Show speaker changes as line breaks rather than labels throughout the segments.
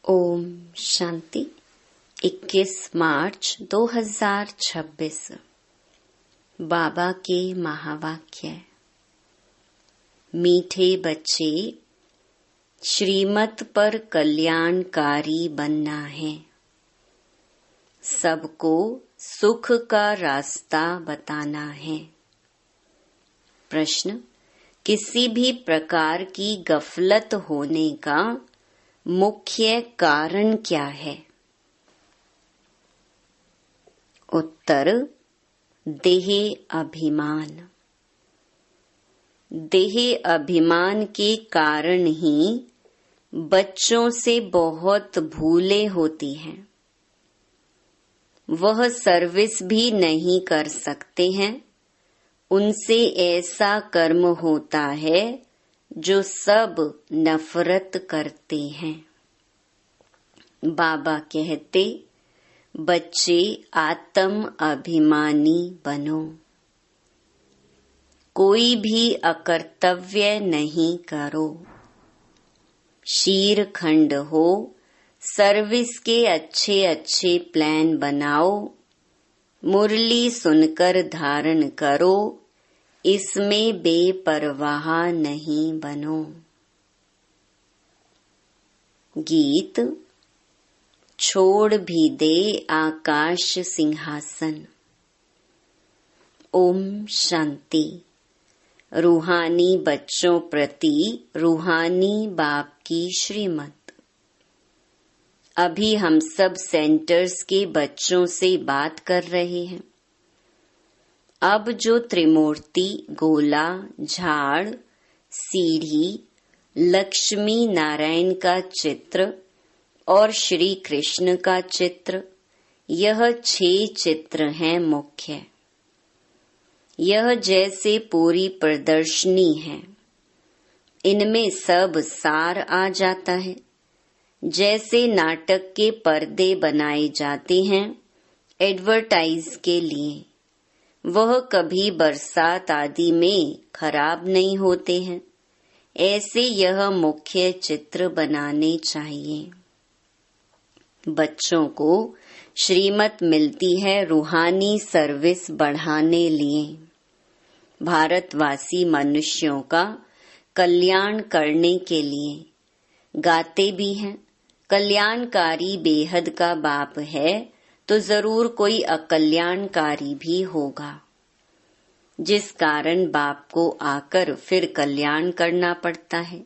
ओम शांति। 21 मार्च 2026। बाबा के महावाक्य। मीठे बच्चे, श्रीमत पर कल्याणकारी बनना है। सबको सुख का रास्ता बताना है। प्रश्न: किसी भी प्रकार की गफलत होने का मुख्य कारण क्या है? उत्तर: देह अभिमान। देह अभिमान के कारण ही बच्चों से बहुत भूलें होती हैं। वह सर्विस भी नहीं कर सकते हैं। उनसे ऐसा कर्म होता है जो सब नफरत करते हैं। बाबा कहते, बच्चे आत्म अभिमानी बनो। कोई भी अकर्तव्य नहीं करो। शीरखंड हो, सर्विस के अच्छे अच्छे प्लान बनाओ। मुरली सुनकर धारण करो, इसमें बेपरवाह नहीं बनो। गीत। छोड़ भी दे आकाश सिंहासन। ओम शांति। रूहानी बच्चों प्रति रूहानी बाप की श्रीमत। अभी हम सब सेंटर्स के बच्चों से बात कर रहे हैं। अब जो त्रिमूर्ति, गोला, झाड़, सीढ़ी, लक्ष्मी नारायण का चित्र और श्री कृष्ण का चित्र, यह 6 चित्र हैं मुख्य। यह जैसे पूरी प्रदर्शनी है। इनमें सब सार आ जाता है। जैसे नाटक के पर्दे बनाए जाते हैं एडवर्टाइज के लिए, वह कभी बरसात आदि में खराब नहीं होते हैं। ऐसे यह मुख्य चित्र बनाने चाहिए। बच्चों को श्रीमत मिलती है रूहानी सर्विस बढ़ाने लिए, भारतवासी मनुष्यों का कल्याण करने के लिए। गाते भी हैं, कल्याणकारी बेहद का बाप है तो जरूर कोई अकल्याणकारी भी होगा, जिस कारण बाप को आकर फिर कल्याण करना पड़ता है।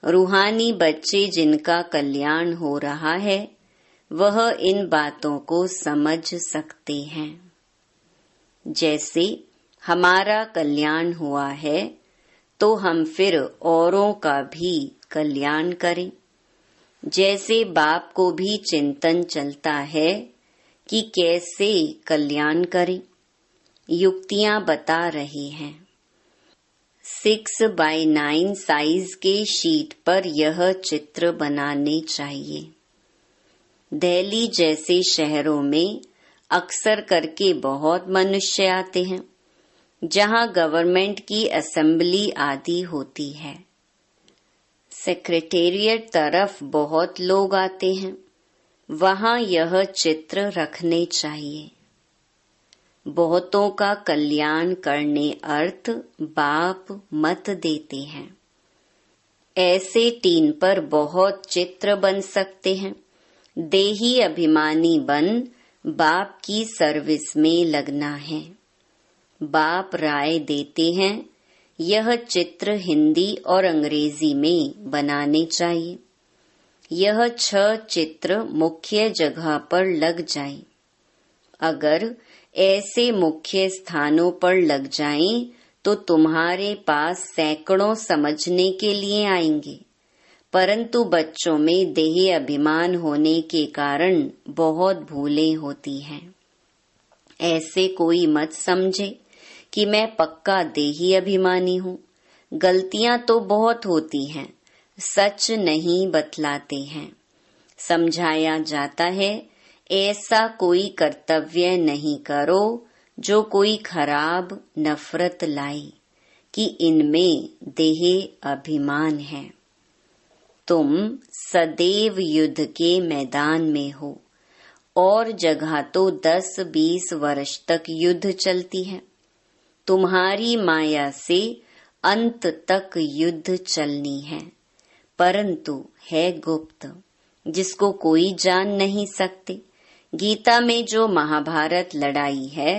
रूहानी बच्चे जिनका कल्याण हो रहा है, वह इन बातों को समझ सकते हैं। जैसे हमारा कल्याण हुआ है तो हम फिर औरों का भी कल्याण करें। जैसे बाप को भी चिंतन चलता है कि कैसे कल्याण करें, युक्तियां बता रही हैं। 6x9 साइज के शीट पर यह चित्र बनाने चाहिए। दिल्ली जैसे शहरों में अक्सर करके बहुत मनुष्य आते हैं, जहां गवर्नमेंट की असेंबली आदि होती है। सेक्रेटेरिएट तरफ बहुत लोग आते हैं, वहां यह चित्र रखने चाहिए। बहुतों का कल्याण करने अर्थ बाप मत देते हैं। ऐसे टीन पर बहुत चित्र बन सकते हैं। देही अभिमानी बन बाप की सर्विस में लगना है। बाप राय देते हैं, यह चित्र हिंदी और अंग्रेजी में बनाने चाहिए। यह 6 चित्र मुख्य जगह पर लग जाएं। अगर ऐसे मुख्य स्थानों पर लग जाएं तो तुम्हारे पास सैकड़ों समझने के लिए आएंगे, परंतु बच्चों में देह अभिमान होने के कारण बहुत भूलें होती हैं। ऐसे कोई मत समझे कि मैं पक्का देही अभिमानी हूँ। गलतियां तो बहुत होती हैं, सच नहीं बतलाते हैं। समझाया जाता है, ऐसा कोई कर्तव्य नहीं करो जो कोई खराब नफरत लाई, कि इनमें देह अभिमान है। तुम सदैव युद्ध के मैदान में हो और जगह तो 10-20 वर्ष तक युद्ध चलती है। तुम्हारी माया से अंत तक युद्ध चलनी है, परंतु है गुप्त, जिसको कोई जान नहीं सकते। गीता में जो महाभारत लड़ाई है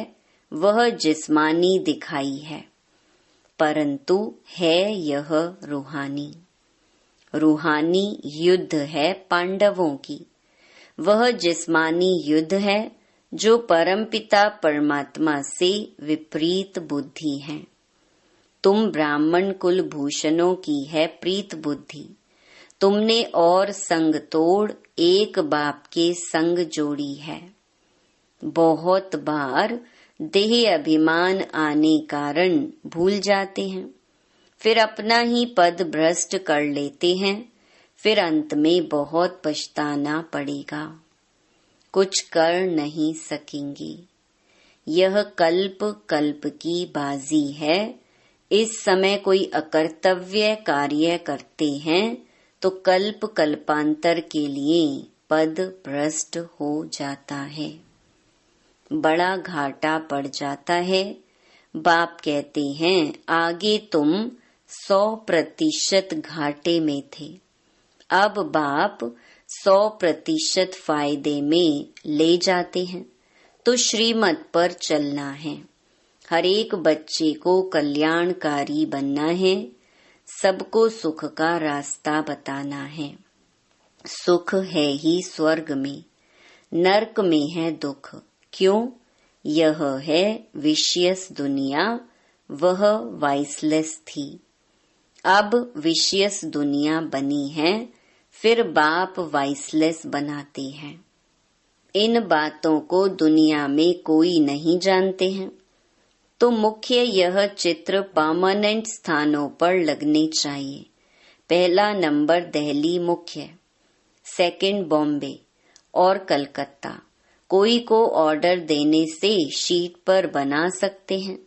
वह जिस्मानी दिखाई है, परंतु है यह रूहानी। रूहानी युद्ध है पांडवों की। वह जिस्मानी युद्ध है जो परमपिता परमात्मा से विपरीत बुद्धि है। तुम ब्राह्मण कुल भूषणों की है प्रीत बुद्धि। तुमने और संग तोड़ एक बाप के संग जोड़ी है। बहुत बार देह अभिमान आने कारण भूल जाते हैं, फिर अपना ही पद भ्रष्ट कर लेते हैं, फिर अंत में बहुत पछताना पड़ेगा। कुछ कर नहीं सकेंगे। यह कल्प कल्प की बाजी है। इस समय कोई अकर्तव्य कार्य करते हैं तो कल्प कल्पांतर के लिए पद भ्रष्ट हो जाता है, बड़ा घाटा पड़ जाता है। बाप कहते हैं आगे तुम 100% घाटे में थे, अब बाप 100% फायदे में ले जाते हैं। तो श्रीमत पर चलना है। हर एक बच्चे को कल्याणकारी बनना है, सबको सुख का रास्ता बताना है। सुख है ही स्वर्ग में, नरक में है दुख। क्यों? यह है विषयस दुनिया, वह वाइसलेस थी। अब विषयस दुनिया बनी है, फिर बाप वाइसलेस बनाते हैं। इन बातों को दुनिया में कोई नहीं जानते हैं, तो मुख्य यह चित्र परमानेंट स्थानों पर लगने चाहिए। पहला नंबर दिल्ली मुख्य, सेकंड बॉम्बे और कलकत्ता। कोई को ऑर्डर देने से शीट पर बना सकते हैं।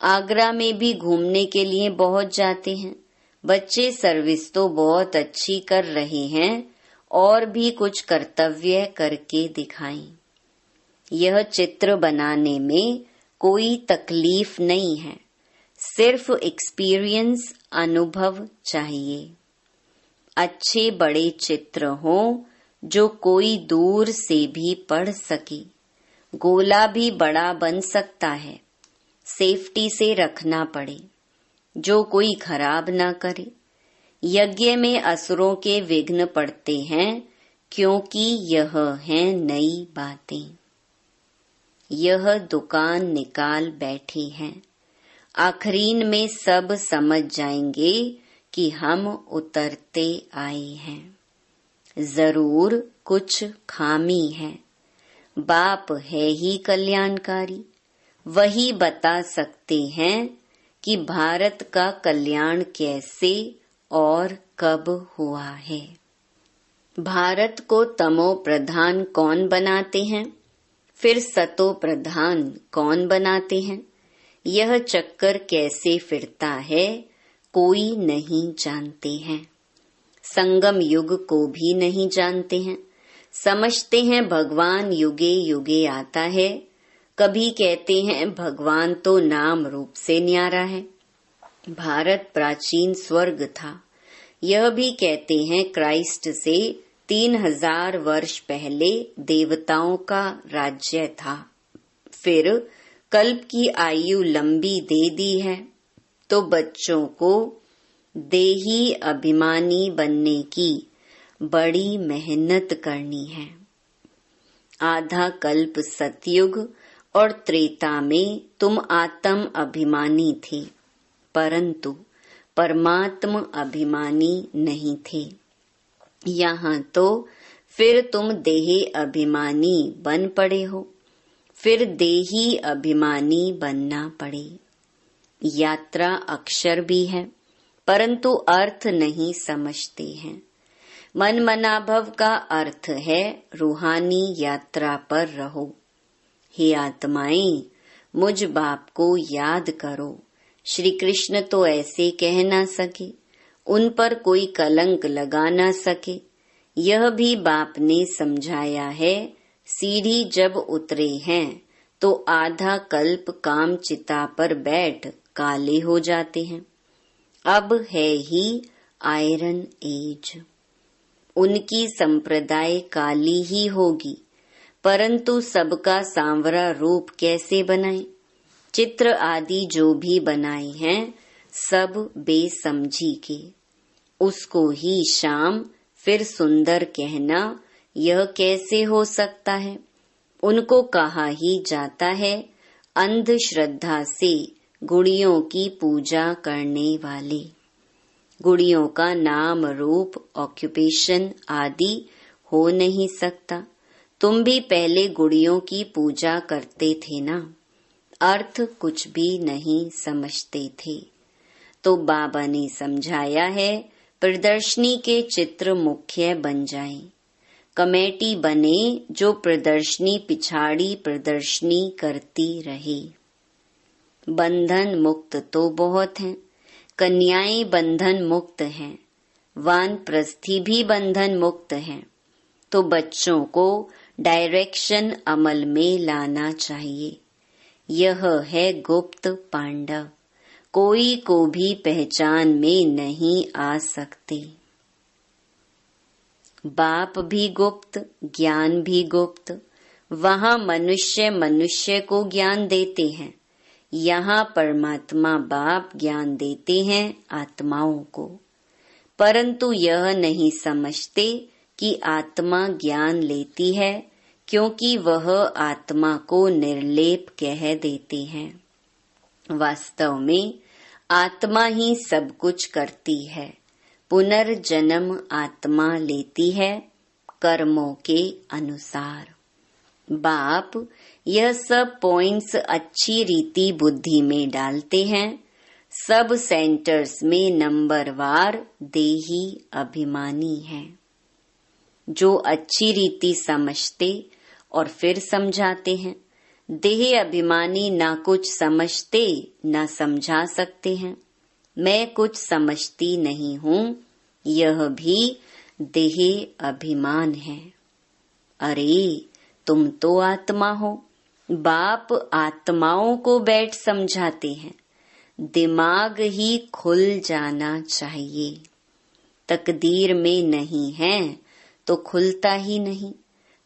आगरा में भी घूमने के लिए बहुत जाते हैं। बच्चे सर्विस तो बहुत अच्छी कर रहे हैं और भी कुछ कर्तव्य करके दिखाएं। यह चित्र बनाने में कोई तकलीफ नहीं है, सिर्फ एक्सपीरियंस अनुभव चाहिए। अच्छे बड़े चित्र हों जो कोई दूर से भी पढ़ सके। गोला भी बड़ा बन सकता है, सेफ्टी से रखना पड़े, जो कोई खराब ना करे। यज्ञ में असुरों के विघ्न पड़ते हैं, क्योंकि यह हैं नई बातें। यह दुकान निकाल बैठे हैं। आखरीन में सब समझ जाएंगे कि हम उतरते आए हैं। जरूर कुछ खामी है। बाप है ही कल्याणकारी, वही बता सकते हैं कि भारत का कल्याण कैसे और कब हुआ है। भारत को तमो प्रधान कौन बनाते हैं, फिर सतो प्रधान कौन बनाते हैं? यह चक्कर कैसे फिरता है कोई नहीं जानते हैं। संगम युग को भी नहीं जानते हैं। समझते हैं भगवान युगे युगे आता है। कभी कहते हैं भगवान तो नाम रूप से न्यारा है। भारत प्राचीन स्वर्ग था। यह भी कहते हैं क्राइस्ट से 3000 वर्ष पहले देवताओं का राज्य था। फिर कल्प की आयु लंबी दे दी है, तो बच्चों को देही अभिमानी बनने की बड़ी मेहनत करनी है। आधा कल्प सतयुग और त्रेता में तुम आत्म अभिमानी थे, परंतु परमात्म अभिमानी नहीं थे। यहाँ तो फिर तुम देह अभिमानी बन पड़े हो, फिर देही अभिमानी बनना पड़े। यात्रा अक्षर भी है, परंतु अर्थ नहीं समझते हैं। मन मनाभव का अर्थ है रूहानी यात्रा पर रहो। हे आत्माएं, मुझ बाप को याद करो। श्री कृष्ण तो ऐसे कह ना सके, उन पर कोई कलंक लगा न सके। यह भी बाप ने समझाया है। सीढ़ी जब उतरे हैं तो आधा कल्प काम चिता पर बैठ काले हो जाते हैं। अब है ही आयरन एज। उनकी संप्रदाय काली ही होगी, परंतु सबका सांवरा रूप कैसे बनाए। चित्र आदि जो भी बनाए हैं सब बेसमझी के। उसको ही शाम फिर सुंदर कहना यह कैसे हो सकता है। उनको कहा ही जाता है अंधश्रद्धा से गुड़ियों की पूजा करने वाले। गुड़ियों का नाम रूप ऑक्यूपेशन आदि हो नहीं सकता। तुम भी पहले गुड़ियों की पूजा करते थे ना, अर्थ कुछ भी नहीं समझते थे। तो बाबा ने समझाया है प्रदर्शनी के चित्र मुख्य बन जाएं। कमेटी बने जो प्रदर्शनी पिछाड़ी प्रदर्शनी करती रहे। बंधन मुक्त तो बहुत हैं, कन्याएं बंधन मुक्त हैं, वानप्रस्थी भी बंधन मुक्त हैं। तो बच्चों को डायरेक्शन अमल में लाना चाहिए। यह है गुप्त पांडव, कोई को भी पहचान में नहीं आ सकते। बाप भी गुप्त, ज्ञान भी गुप्त। वहाँ मनुष्य मनुष्य को ज्ञान देते हैं, यहाँ परमात्मा बाप ज्ञान देते हैं आत्माओं को। परंतु यह नहीं समझते कि आत्मा ज्ञान लेती है, क्योंकि वह आत्मा को निर्लेप कह देते हैं। वास्तव में आत्मा ही सब कुछ करती है। पुनर्जन्म आत्मा लेती है कर्मों के अनुसार। बाप यह सब पॉइंट्स अच्छी रीति बुद्धि में डालते हैं। सब सेंटर्स में नंबरवार देही अभिमानी है, जो अच्छी रीति समझते और फिर समझाते हैं। देह अभिमानी ना कुछ समझते ना समझा सकते हैं। मैं कुछ समझती नहीं हूँ, यह भी देह अभिमान है। अरे तुम तो आत्मा हो। बाप आत्माओं को बैठ समझाते हैं। दिमाग ही खुल जाना चाहिए। तकदीर में नहीं है तो खुलता ही नहीं।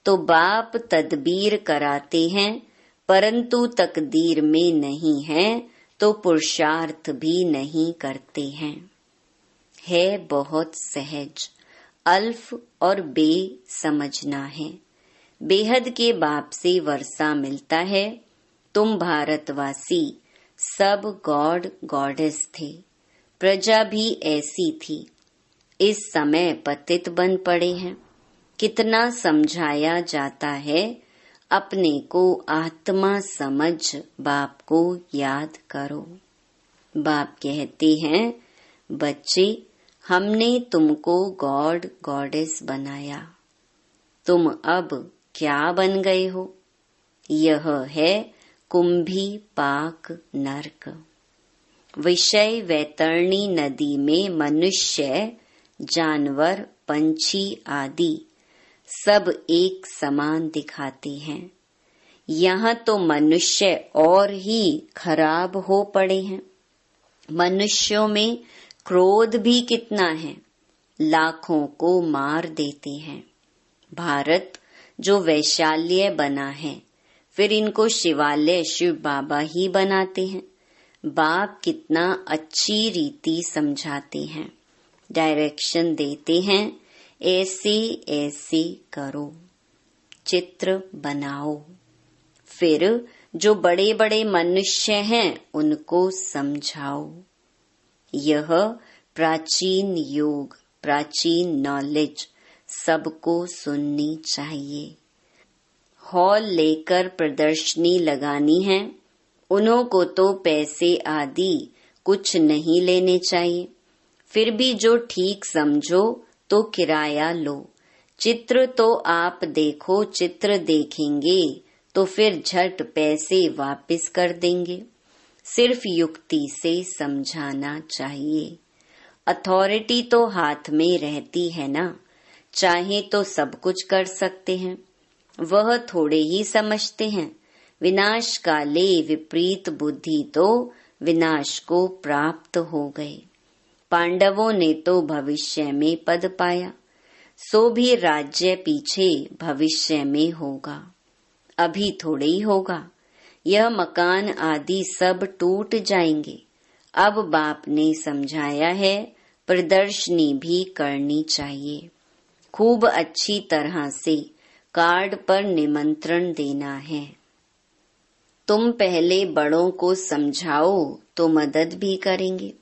तो बाप तदबीर कराते हैं, परंतु तकदीर में नहीं है तो पुरुषार्थ भी नहीं करते हैं। है बहुत सहज, अल्फ और बे समझना है। बेहद के बाप से वर्षा मिलता है। तुम भारतवासी सब गॉड गॉडेस थे, प्रजा भी ऐसी थी। इस समय पतित बन पड़े हैं। कितना समझाया जाता है। अपने को आत्मा समझ बाप को याद करो। बाप कहते हैं बच्चे, हमने तुमको गॉड गॉडेस बनाया, तुम अब क्या बन गए हो। यह है कुंभी पाक नरक। विषय वैतरणी नदी में मनुष्य, जानवर, पंछी आदि सब एक समान दिखाते हैं। यहाँ तो मनुष्य और ही खराब हो पड़े हैं। मनुष्यों में क्रोध भी कितना है, लाखों को मार देते हैं। भारत जो वैशाल्य बना है, फिर इनको शिवालय शिव बाबा ही बनाते हैं। बाप कितना अच्छी रीति समझाते हैं, डायरेक्शन देते हैं। ऐसे ऐसे करो, चित्र बनाओ। फिर जो बड़े बड़े मनुष्य हैं उनको समझाओ। यह प्राचीन योग, प्राचीन नॉलेज सबको सुननी चाहिए। हॉल लेकर प्रदर्शनी लगानी है, उन्हों को तो पैसे आदि कुछ नहीं लेने चाहिए। फिर भी जो ठीक समझो तो किराया लो। चित्र तो आप देखो, चित्र देखेंगे तो फिर झट पैसे वापस कर देंगे। सिर्फ युक्ति से समझाना चाहिए। अथॉरिटी तो हाथ में रहती है ना, चाहे तो सब कुछ कर सकते हैं। वह थोड़े ही समझते हैं। विनाश काले विपरीत बुद्धि तो विनाश को प्राप्त हो गए। पांडवों ने तो भविष्य में पद पाया, सो भी राज्य पीछे भविष्य में होगा, अभी थोड़े ही होगा। यह मकान आदि सब टूट जाएंगे। अब बाप ने समझाया है, प्रदर्शनी भी करनी चाहिए। खूब अच्छी तरह से कार्ड पर निमंत्रण देना है। तुम पहले बड़ों को समझाओ तो मदद भी करेंगे,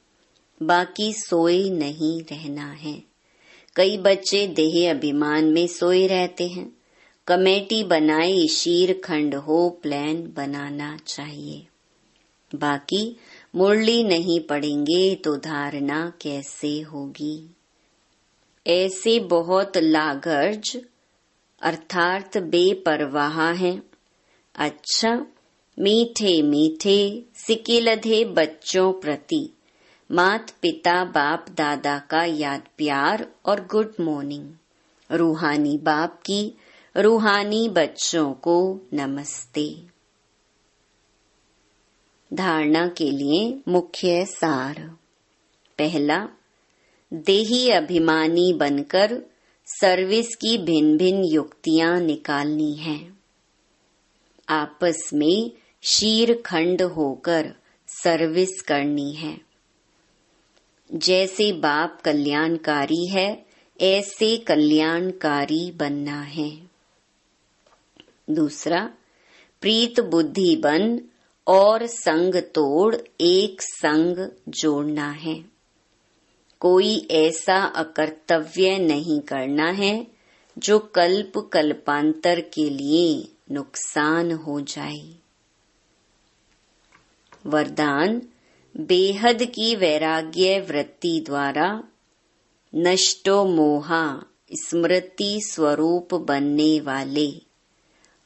बाकी सोए नहीं रहना है। कई बच्चे देह अभिमान में सोए रहते हैं। कमेटी बनाए शीर खंड हो प्लान बनाना चाहिए। बाकी मुरली नहीं पढ़ेंगे तो धारणा कैसे होगी। ऐसे बहुत लागर्ज अर्थात बेपरवाह हैं। अच्छा, मीठे मीठे सिकिलधे बच्चों प्रति मात पिता बाप दादा का याद प्यार और गुड मॉर्निंग। रूहानी बाप की रूहानी बच्चों को नमस्ते। धारणा के लिए मुख्य सार। पहला, देही अभिमानी बनकर सर्विस की भिन्न भिन्न युक्तियां निकालनी हैं। आपस में शीर खंड होकर सर्विस करनी है। जैसे बाप कल्याणकारी है, ऐसे कल्याणकारी बनना है। दूसरा, प्रीत बुद्धि बन और संग तोड़ एक संग जोड़ना है। कोई ऐसा अकर्तव्य नहीं करना है जो कल्प कल्पांतर के लिए नुकसान हो जाए। वरदान, बेहद की वैराग्य वृत्ति द्वारा नष्टो मोहा स्मृति स्वरूप बनने वाले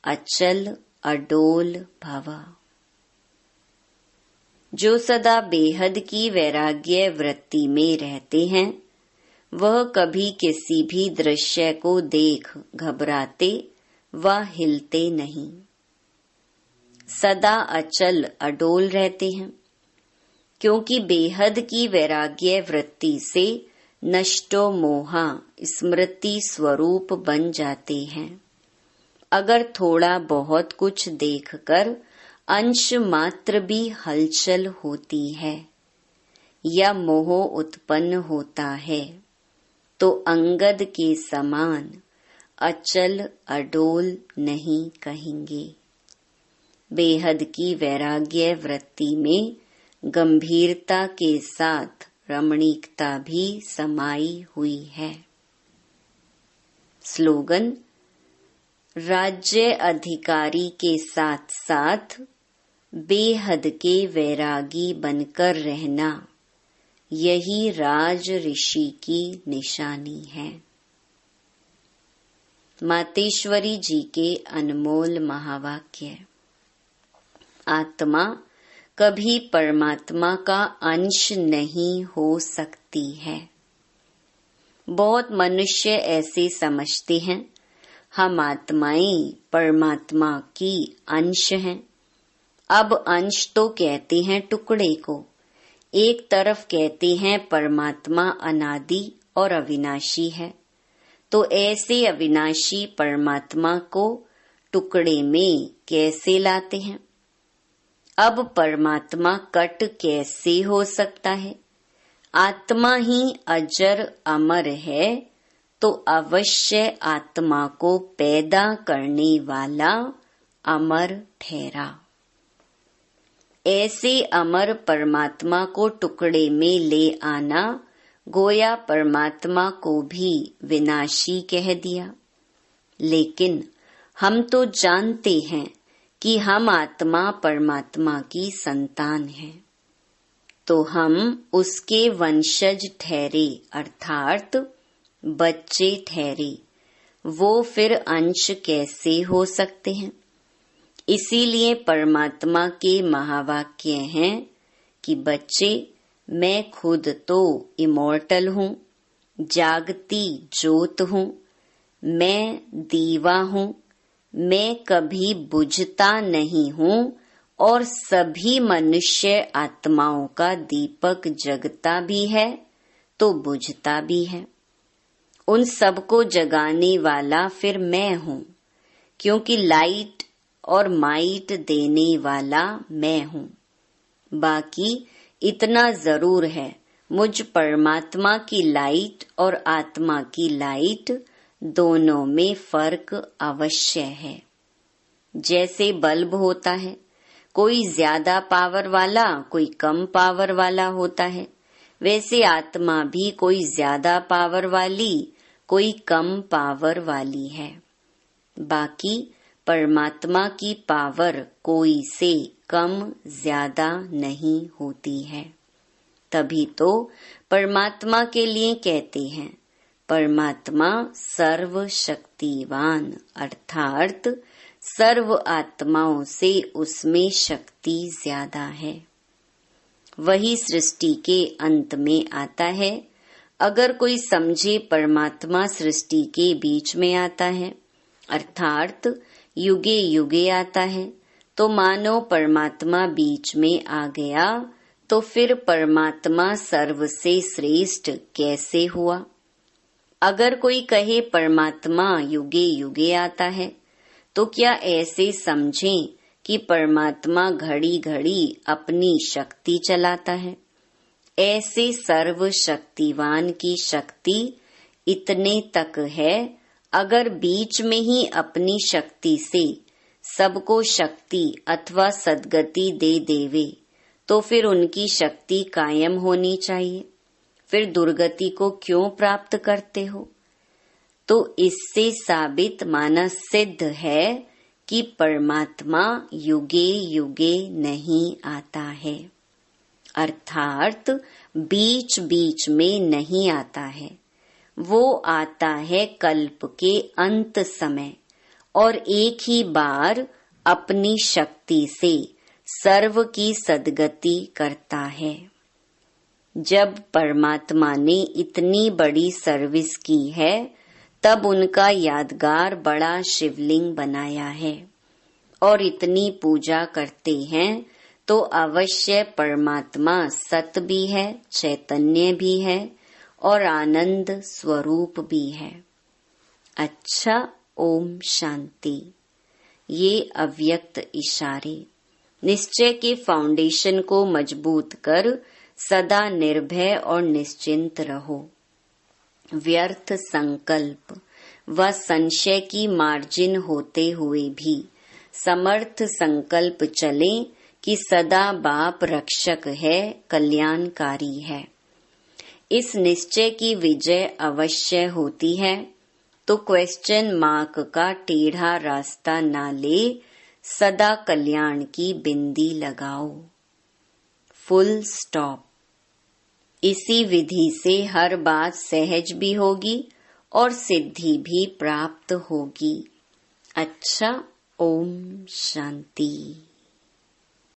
अचल अडोल भव। जो सदा बेहद की वैराग्य वृत्ति में रहते हैं, वह कभी किसी भी दृश्य को देख घबराते व हिलते नहीं, सदा अचल अडोल रहते हैं। क्योंकि बेहद की वैराग्य वृत्ति से नष्टो मोहा स्मृति स्वरूप बन जाते हैं। अगर थोड़ा बहुत कुछ देखकर अंश मात्र भी हलचल होती है या मोह उत्पन्न होता है, तो अंगद के समान अचल अडोल नहीं कहेंगे। बेहद की वैराग्य वृत्ति में गंभीरता के साथ रमणीकता भी समाई हुई है। स्लोगन, राज्य अधिकारी के साथ साथ बेहद के वैरागी बनकर रहना, यही राज ऋषि की निशानी है। मातेश्वरी जी के अनमोल महावाक्य। आत्मा कभी परमात्मा का अंश नहीं हो सकती है। बहुत मनुष्य ऐसे समझते हैं, हम आत्माएं परमात्मा की अंश हैं। अब अंश तो कहते हैं टुकड़े को, एक तरफ कहते हैं परमात्मा अनादि और अविनाशी है, तो ऐसे अविनाशी परमात्मा को टुकड़े में कैसे लाते हैं। अब परमात्मा कट कैसे हो सकता है। आत्मा ही अजर अमर है, तो अवश्य आत्मा को पैदा करने वाला अमर ठहरा। ऐसे अमर परमात्मा को टुकड़े में ले आना, गोया परमात्मा को भी विनाशी कह दिया। लेकिन हम तो जानते हैं कि हम आत्मा परमात्मा की संतान हैं, तो हम उसके वंशज ठहरे, अर्थात बच्चे ठहरे। वो फिर अंश कैसे हो सकते हैं। इसीलिए परमात्मा के महावाक्य हैं कि बच्चे, मैं खुद तो इमॉर्टल हूँ, जागती ज्योत हूँ, मैं दीवा हूँ, मैं कभी बुझता नहीं हूँ और सभी मनुष्य आत्माओं का दीपक जगता भी है तो बुझता भी है। उन सबको जगाने वाला फिर मैं हूँ, क्योंकि लाइट और माइट देने वाला मैं हूँ। बाकी इतना जरूर है, मुझ परमात्मा की लाइट और आत्मा की लाइट दोनों में फर्क अवश्य है। जैसे बल्ब होता है, कोई ज्यादा पावर वाला कोई कम पावर वाला होता है, वैसे आत्मा भी कोई ज्यादा पावर वाली कोई कम पावर वाली है। बाकी परमात्मा की पावर कोई से कम ज्यादा नहीं होती है। तभी तो परमात्मा के लिए कहते हैं परमात्मा सर्वशक्तिवान, अर्थात सर्व आत्माओं से उसमें शक्ति ज्यादा है। वही सृष्टि के अंत में आता है। अगर कोई समझे परमात्मा सृष्टि के बीच में आता है, अर्थात युगे युगे आता है, तो मानो परमात्मा बीच में आ गया, तो फिर परमात्मा सर्व से श्रेष्ठ कैसे हुआ? अगर कोई कहे परमात्मा युगे युगे आता है, तो क्या ऐसे समझें कि परमात्मा घड़ी घड़ी अपनी शक्ति चलाता है? ऐसे सर्व शक्तिवान की शक्ति इतने तक है, अगर बीच में ही अपनी शक्ति से सबको शक्ति अथवा सद्गति दे देवे, तो फिर उनकी शक्ति कायम होनी चाहिए। फिर दुर्गति को क्यों प्राप्त करते हो? तो इससे साबित माना सिद्ध है कि परमात्मा युगे युगे नहीं आता है, अर्थात बीच बीच में नहीं आता है। वो आता है कल्प के अंत समय और एक ही बार अपनी शक्ति से सर्व की सद्गति करता है। जब परमात्मा ने इतनी बड़ी सर्विस की है, तब उनका यादगार बड़ा शिवलिंग बनाया है और इतनी पूजा करते हैं, तो अवश्य परमात्मा सत भी है, चैतन्य भी है और आनंद स्वरूप भी है। अच्छा, ओम शांति। ये अव्यक्त इशारे निश्चय के फाउंडेशन को मजबूत कर सदा निर्भय और निश्चिंत रहो। व्यर्थ संकल्प व संशय की मार्जिन होते हुए भी समर्थ संकल्प चले कि सदा बाप रक्षक है, कल्याणकारी है। इस निश्चय की विजय अवश्य होती है, तो क्वेश्चन मार्क का टेढ़ा रास्ता ना ले, सदा कल्याण की बिंदी लगाओ। Full stop. इसी विधि से हर बात सहज भी होगी और सिद्धि भी प्राप्त होगी। अच्छा, ओम शांति।